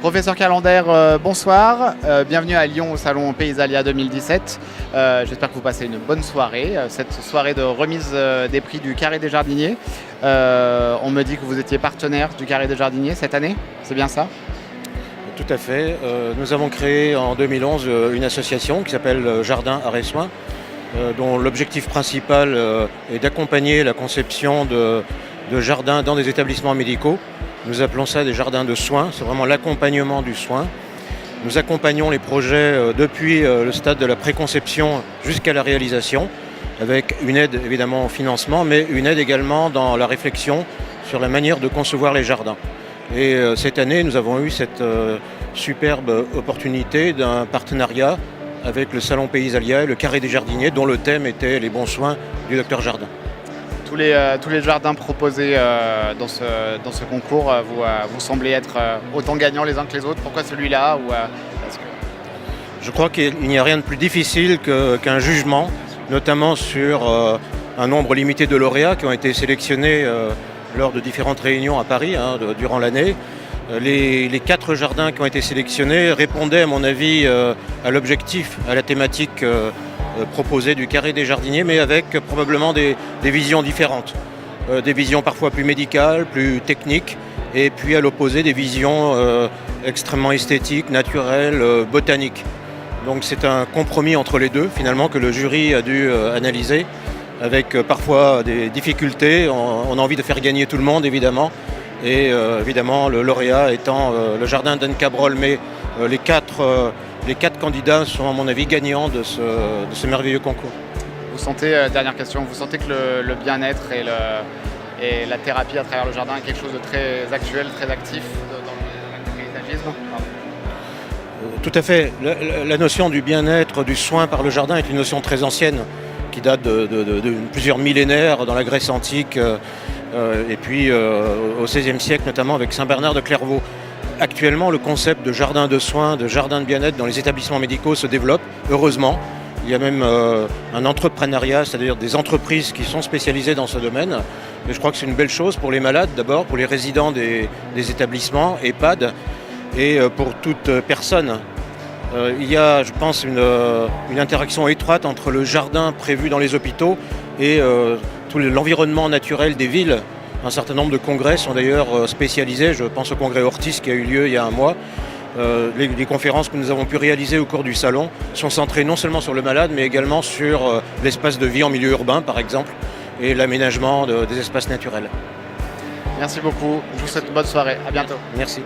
Professeur Calendaire, bonsoir. Bienvenue à Lyon au Salon Paysalia 2017. J'espère que vous passez une bonne soirée. Cette soirée de remise des prix du Carré des Jardiniers. On me dit que vous étiez partenaire du Carré des Jardiniers cette année, c'est bien ça? Tout à fait. Nous avons créé en 2011 une association qui s'appelle Jardin Arrêt Soins, dont l'objectif principal est d'accompagner la conception de jardins dans des établissements médicaux. Nous appelons ça des jardins de soins, c'est vraiment l'accompagnement du soin. Nous accompagnons les projets depuis le stade de la préconception jusqu'à la réalisation, avec une aide évidemment au financement, mais une aide également dans la réflexion sur la manière de concevoir les jardins. Et cette année, nous avons eu cette superbe opportunité d'un partenariat avec le Salon Paysalia et le Carré des Jardiniers, dont le thème était les bons soins du docteur Jardin. Tous les jardins proposés dans ce concours vous semblez être autant gagnants les uns que les autres. Pourquoi celui-là Je crois qu'il n'y a rien de plus difficile qu'un jugement, notamment sur un nombre limité de lauréats qui ont été sélectionnés lors de différentes réunions à Paris durant l'année. Les 4 jardins qui ont été sélectionnés répondaient, à mon avis, à l'objectif, à la thématique proposée du Carré des Jardiniers, mais avec probablement des visions différentes. Des visions parfois plus médicales, plus techniques, et puis à l'opposé des visions extrêmement esthétiques, naturelles, botaniques. Donc c'est un compromis entre les deux, finalement, que le jury a dû analyser, avec parfois des difficultés. On a envie de faire gagner tout le monde, évidemment. Et évidemment, le lauréat étant le jardin d'Anne Cabrol. Mais les quatre candidats sont, à mon avis, gagnants de ce merveilleux concours. Vous sentez, dernière question, vous sentez que le bien-être et la thérapie à travers le jardin est quelque chose de très actuel, très actif dans le paysagisme? Tout à fait. La notion du bien-être, du soin par le jardin est une notion très ancienne, qui date de plusieurs millénaires dans la Grèce antique, et puis au XVIe siècle notamment avec Saint Bernard de Clairvaux. Actuellement, le concept de jardin de soins, de jardin de bien-être dans les établissements médicaux se développe, heureusement. Il y a même un entrepreneuriat, c'est-à-dire des entreprises qui sont spécialisées dans ce domaine. Et je crois que c'est une belle chose pour les malades d'abord, pour les résidents des établissements, EHPAD, et pour toute personne. Il y a, je pense, une interaction étroite entre le jardin prévu dans les hôpitaux et tout l'environnement naturel des villes. Un certain nombre de congrès sont d'ailleurs spécialisés. Je pense au congrès Ortis qui a eu lieu il y a un mois. Les conférences que nous avons pu réaliser au cours du salon sont centrées non seulement sur le malade, mais également sur l'espace de vie en milieu urbain, par exemple, et l'aménagement des espaces naturels. Merci beaucoup. Je vous souhaite une bonne soirée. À bientôt. Merci.